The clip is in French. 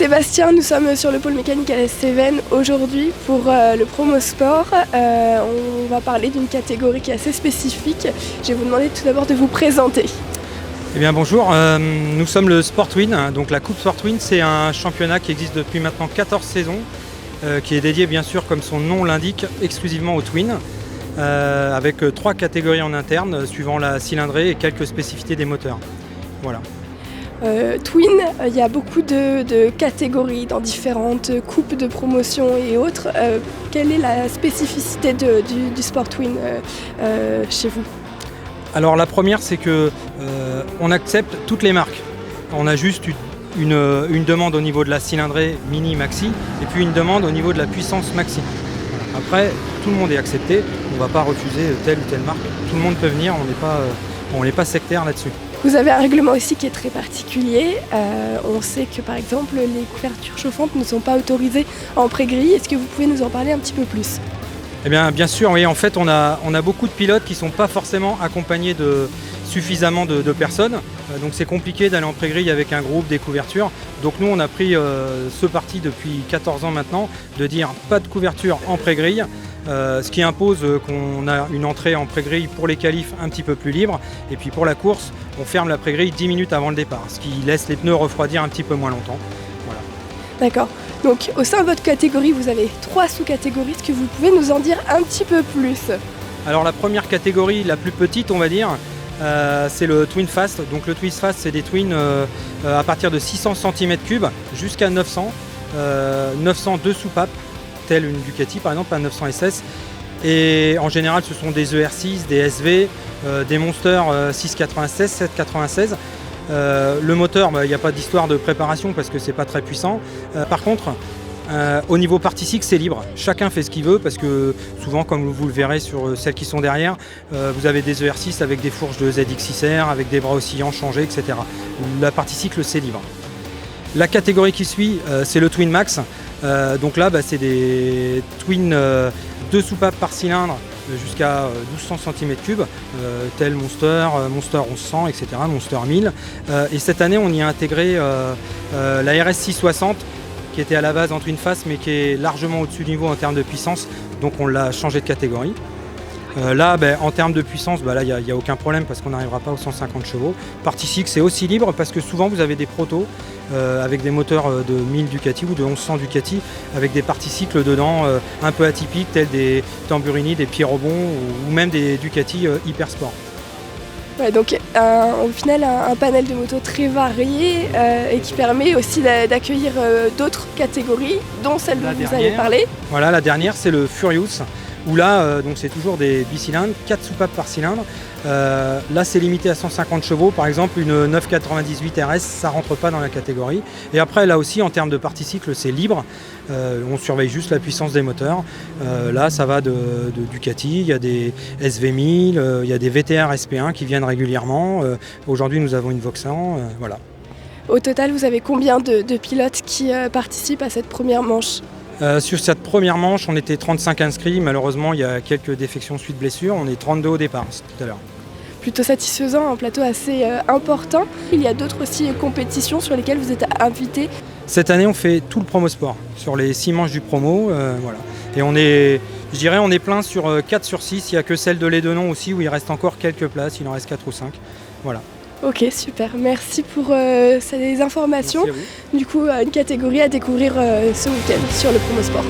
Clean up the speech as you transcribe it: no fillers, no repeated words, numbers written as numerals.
Sébastien, nous sommes sur le pôle mécanique à la Cévennes aujourd'hui pour le promo sport. On va parler d'une catégorie qui est assez spécifique. Je vais vous demander tout d'abord de vous présenter. Eh bien bonjour, nous sommes le Sportwin. Donc la Coupe Sportwin, c'est un championnat qui existe depuis maintenant 14 saisons, qui est dédié bien sûr, comme son nom l'indique, exclusivement aux Twin, avec 3 catégories en interne, suivant la cylindrée et quelques spécificités des moteurs. Voilà. Twin, il y a beaucoup de catégories dans différentes coupes de promotion et autres. Quelle est la spécificité du Sport Twin chez vous ? Alors la première, c'est que on accepte toutes les marques. On a juste une demande au niveau de la cylindrée mini maxi et puis une demande au niveau de la puissance maxi. Après, tout le monde est accepté. On ne va pas refuser telle ou telle marque. Tout le monde peut venir, on n'est pas sectaire là-dessus. Vous avez un règlement aussi qui est très particulier. On sait que par exemple les couvertures chauffantes ne sont pas autorisées en pré-grille. Est-ce que vous pouvez nous en parler un petit peu plus ? Eh bien sûr, oui. En fait, on a beaucoup de pilotes qui ne sont pas forcément accompagnés de suffisamment de personnes. Donc c'est compliqué d'aller en pré-grille avec un groupe, des couvertures. Donc nous, on a pris ce parti depuis 14 ans maintenant de dire pas de couverture en pré-grille. Ce qui impose qu'on a une entrée en pré-grille pour les qualifs un petit peu plus libre. Et puis pour la course, on ferme la pré-grille 10 minutes avant le départ, ce qui laisse les pneus refroidir un petit peu moins longtemps. Voilà. D'accord. Donc au sein de votre catégorie, vous avez 3 sous-catégories. Est-ce que vous pouvez nous en dire un petit peu plus ? Alors la première catégorie, la plus petite on va dire, c'est le Twin Fast. Donc le Twin Fast, c'est des twins à partir de 600 cm3 jusqu'à 900. 900 2 soupapes, telle une Ducati par exemple, un 900 SS. Et en général, ce sont des ER6, des SV, des Monster 696, 796. Le moteur, il n'y a pas d'histoire de préparation parce que c'est pas très puissant. Par contre, au niveau partie cycle, c'est libre. Chacun fait ce qu'il veut parce que souvent, comme vous le verrez sur celles qui sont derrière, vous avez des ER6 avec des fourches de ZX6R, avec des bras oscillants changés, etc. La partie cycle, c'est libre. La catégorie qui suit, c'est le Twin Max. Donc là, c'est des twins 2 soupapes par cylindre jusqu'à 1200 cm3, tel Monster, Monster 1100, etc., Monster 1000. Et cette année, on y a intégré la RS 660, qui était à la base en Twin Fast, mais qui est largement au-dessus du niveau en termes de puissance. Donc on l'a changé de catégorie. Là, en termes de puissance, là, il n'y a aucun problème parce qu'on n'arrivera pas aux 150 chevaux. Partie cycle, c'est aussi libre parce que souvent, vous avez des protos avec des moteurs de 1000 Ducati ou de 1100 Ducati avec des parties cycles dedans un peu atypiques, tels des Tamburini, des Pierrobon ou même des Ducati Hyper Sport. Ouais, donc au final, un panel de motos très varié et qui permet aussi d'accueillir d'autres catégories, dont celle dont vous avez parlé. Voilà, la dernière, c'est le Furious. Où là, donc c'est toujours des bicylindres, 4 soupapes par cylindre. Là, c'est limité à 150 chevaux. Par exemple, une 998 RS, ça ne rentre pas dans la catégorie. Et après, là aussi, en termes de partie cycle, c'est libre. On surveille juste la puissance des moteurs. Là, ça va de Ducati, il y a des SV1000, il y a des VTR SP1 qui viennent régulièrement. Aujourd'hui, nous avons une Voxan. Voilà. Au total, vous avez combien de pilotes qui participent à cette première manche ? Sur cette première manche, on était 35 inscrits. Malheureusement, il y a quelques défections suite blessure. On est 32 au départ, c'est tout à l'heure. Plutôt satisfaisant, un plateau assez important. Il y a d'autres aussi compétitions sur lesquelles vous êtes invité. Cette année, on fait tout le promo sport sur les 6 manches du promo. Voilà. Et on est plein sur 4 sur 6. Il n'y a que celle de Les Denons aussi où il reste encore quelques places. Il en reste 4 ou 5. Voilà. Ok, super. Merci pour ces informations. Merci à vous. Du coup, une catégorie à découvrir ce week-end sur le promo sport.